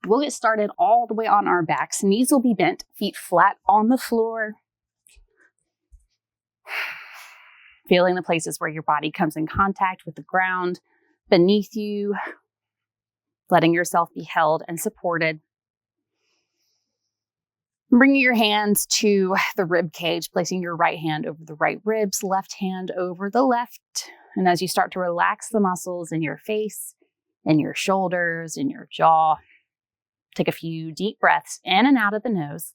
We'll get started all the way on our backs. Knees will be bent, feet flat on the floor. Feeling the places where your body comes in contact with the ground beneath you. Letting yourself be held and supported. Bringing your hands to the rib cage, placing your right hand over the right ribs, left hand over the left. And as you start to relax the muscles in your face, in your shoulders, in your jaw, take a few deep breaths in and out of the nose.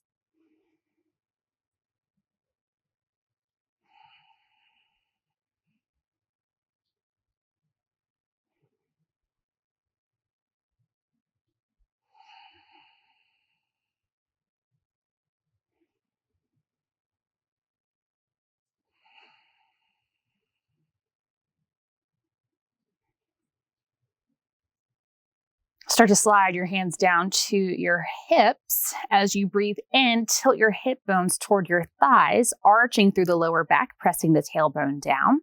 Start to slide your hands down to your hips. As you breathe in, tilt your hip bones toward your thighs, arching through the lower back, pressing the tailbone down.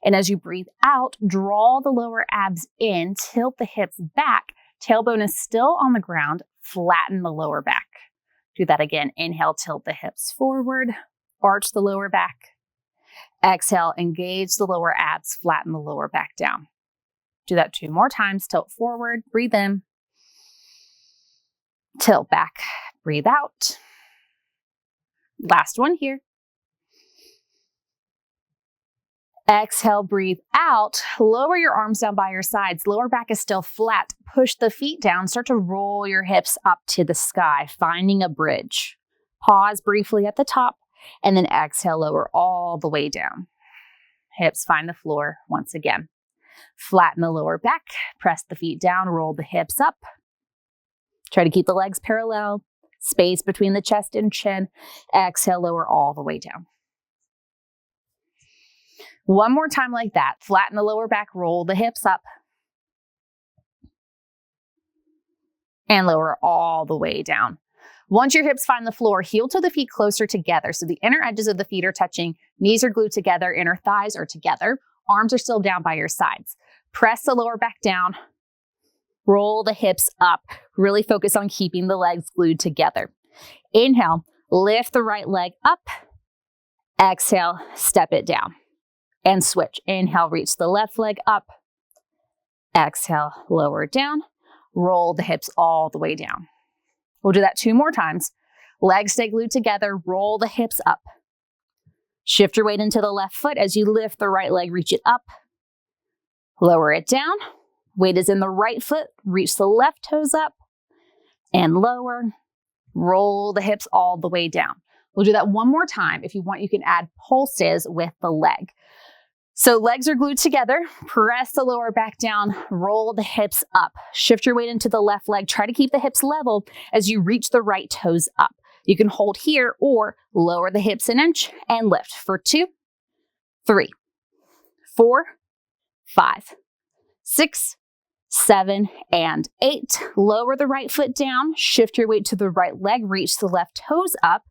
And as you breathe out, draw the lower abs in, tilt the hips back. Tailbone is still on the ground, flatten the lower back. Do that again. Inhale, tilt the hips forward, arch the lower back. Exhale, engage the lower abs, flatten the lower back down. Do that 2 more times. Tilt forward, breathe in. Tilt back, breathe out. Last one here. Exhale, breathe out. Lower your arms down by your sides. Lower back is still flat. Push the feet down. Start to roll your hips up to the sky, finding a bridge. Pause briefly at the top, and then exhale, lower all the way down. Hips find the floor once again. Flatten the lower back, press the feet down, roll the hips up. Try to keep the legs parallel, space between the chest and chin. Exhale, lower all the way down. One more time like that. Flatten the lower back, roll the hips up. And lower all the way down. Once your hips find the floor, heel to the feet closer together. So the inner edges of the feet are touching, knees are glued together, inner thighs are together. Arms are still down by your sides. Press the lower back down. Roll the hips up. Really focus on keeping the legs glued together. Inhale, lift the right leg up. Exhale, step it down. And switch. Inhale, reach the left leg up. Exhale, lower it down. Roll the hips all the way down. We'll do that 2 more times. Legs stay glued together. Roll the hips up. Shift your weight into the left foot as you lift the right leg, reach it up. Lower it down. Weight is in the right foot. Reach the left toes up and lower. Roll the hips all the way down. We'll do that 1 more time. If you want, you can add pulses with the leg. So legs are glued together. Press the lower back down. Roll the hips up. Shift your weight into the left leg. Try to keep the hips level as you reach the right toes up. You can hold here or lower the hips an inch and lift for 2, 3, 4, 5, 6, 7, and 8. Lower the right foot down. Shift your weight to the right leg. Reach the left toes up.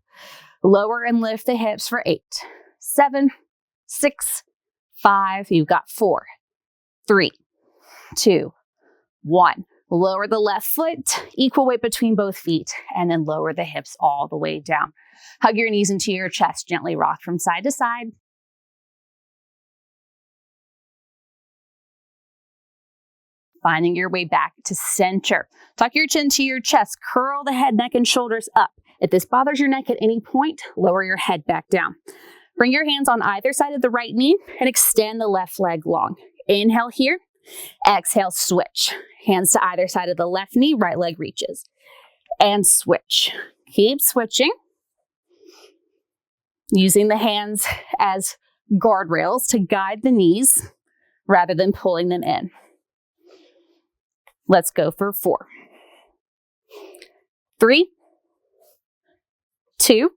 Lower and lift the hips for 8, 7, 6, 5. You've got 4, 3, 2, 1. Lower the left foot, equal weight between both feet, and then lower the hips all the way down. Hug your knees into your chest, gently rock from side to side. Finding your way back to center. Tuck your chin to your chest, curl the head, neck, and shoulders up. If this bothers your neck at any point, lower your head back down. Bring your hands on either side of the right knee and extend the left leg long. Inhale here. Exhale, switch. Hands to either side of the left knee, right leg reaches. And switch. Keep switching. Using the hands as guardrails to guide the knees rather than pulling them in. Let's go for 4, 3, 2,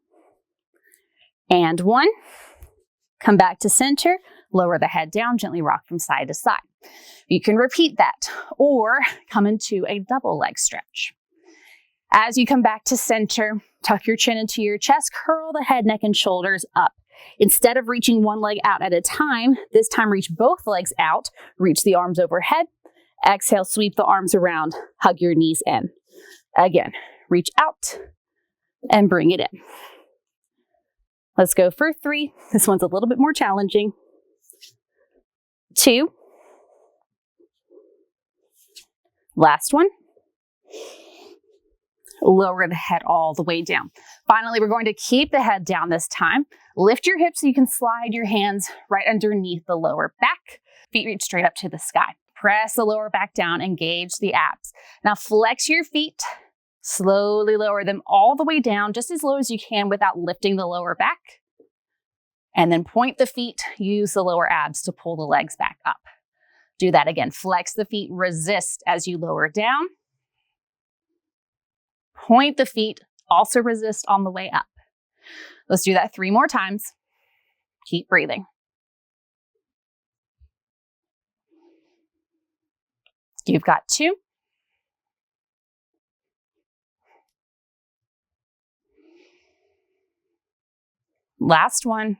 and 1. Come back to center. Lower the head down, gently rock from side to side. You can repeat that or come into a double leg stretch. As you come back to center, tuck your chin into your chest, curl the head, neck, and shoulders up. Instead of reaching one leg out at a time, this time reach both legs out, reach the arms overhead. Exhale, sweep the arms around, hug your knees in. Again, reach out and bring it in. Let's go for 3. This one's a little bit more challenging. 2. Last one. Lower the head all the way down. Finally, we're going to keep the head down this time. Lift your hips so you can slide your hands right underneath the lower back. Feet reach straight up to the sky. Press the lower back down, engage the abs. Now flex your feet, slowly lower them all the way down, just as low as you can without lifting the lower back. And then point the feet, use the lower abs to pull the legs back up. Do that again. Flex the feet, resist as you lower down. Point the feet, also resist on the way up. Let's do that 3 more times. Keep breathing. You've got 2. Last one.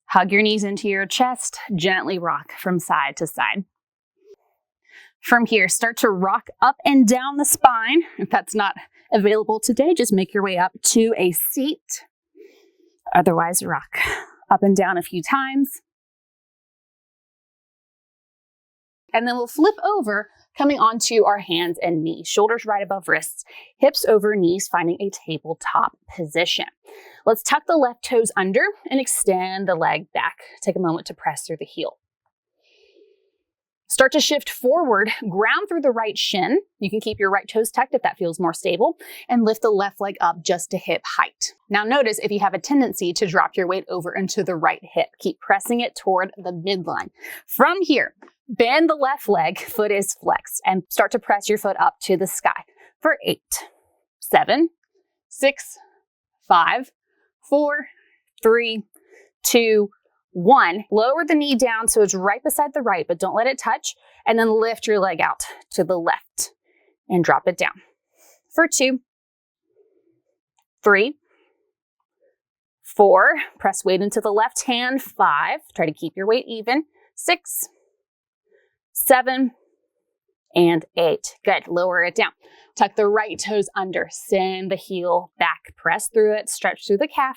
Hug your knees into your chest, gently rock from side to side. From here, start to rock up and down the spine. If that's not available today, just make your way up to a seat. Otherwise, rock up and down a few times. And then we'll flip over, coming onto our hands and knees, shoulders right above wrists, hips over knees, finding a tabletop position. Let's tuck the left toes under and extend the leg back. Take a moment to press through the heel. Start to shift forward, ground through the right shin. You can keep your right toes tucked if that feels more stable, and lift the left leg up just to hip height. Now notice if you have a tendency to drop your weight over into the right hip, keep pressing it toward the midline. From here, bend the left leg, foot is flexed, and start to press your foot up to the sky for 8, 7, 6, 5, 4, 3, 2, 1. Lower the knee down so it's right beside the right, but don't let it touch. And then lift your leg out to the left and drop it down. For 2, 3, 4. Press weight into the left hand. 5. Try to keep your weight even. 6, 7, and 8. Good. Lower it down. Tuck the right toes under. Send the heel back. Press through it. Stretch through the calf.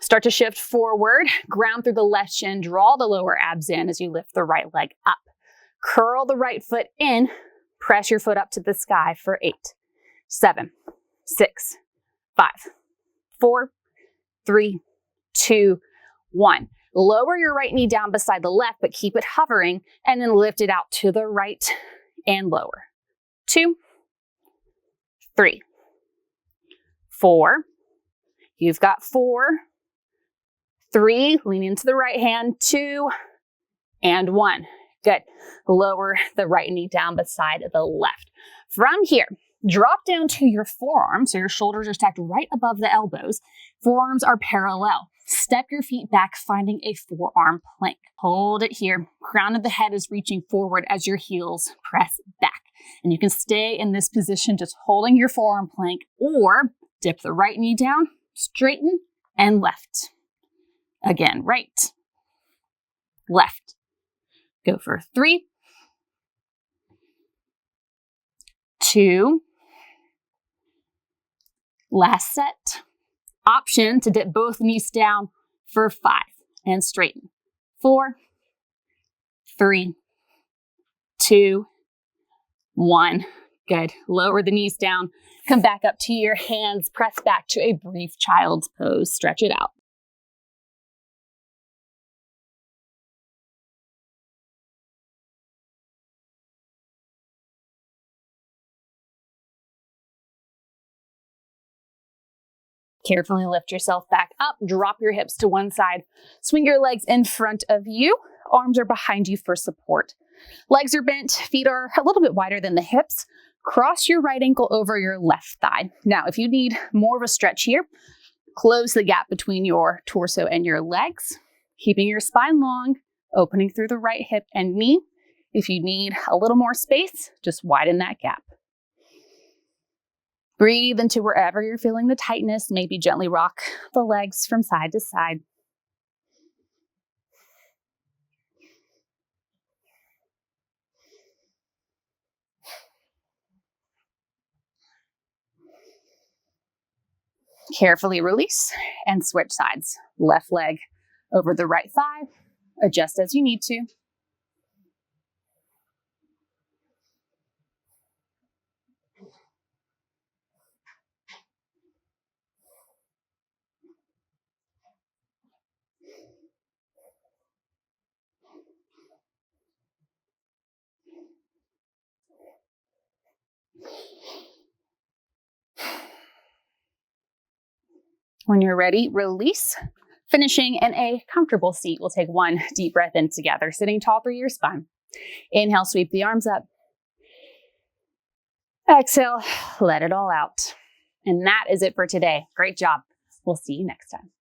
Start to shift forward, ground through the left shin, draw the lower abs in as you lift the right leg up. Curl the right foot in, press your foot up to the sky for 8, 7, 6, 5, 4, 3, 2, 1. Lower your right knee down beside the left, but keep it hovering, and then lift it out to the right and lower. 2, 3, 4. You've got 4, 3, lean into the right hand, 2, and 1. Good. Lower the right knee down beside the left. From here, drop down to your forearms, so your shoulders are stacked right above the elbows. Forearms are parallel. Step your feet back, finding a forearm plank. Hold it here. Crown of the head is reaching forward as your heels press back. And you can stay in this position just holding your forearm plank, or dip the right knee down, straighten, and left. Again, right, left. Go for 3, 2, last set. Option to dip both knees down for 5 and straighten. 4, 3, 2, 1. Good. Lower the knees down. Come back up to your hands. Press back to a brief child's pose. Stretch it out. Carefully lift yourself back up, drop your hips to one side, swing your legs in front of you, arms are behind you for support. Legs are bent, feet are a little bit wider than the hips. Cross your right ankle over your left thigh. Now, if you need more of a stretch here, close the gap between your torso and your legs, keeping your spine long, opening through the right hip and knee. If you need a little more space, just widen that gap. Breathe into wherever you're feeling the tightness. Maybe gently rock the legs from side to side. Carefully release and switch sides. Left leg over the right thigh. Adjust as you need to. When you're ready, release. Finishing in a comfortable seat. We'll take one deep breath in together, sitting tall through your spine. Inhale, sweep the arms up. Exhale, let it all out. And that is it for today. Great job. We'll see you next time.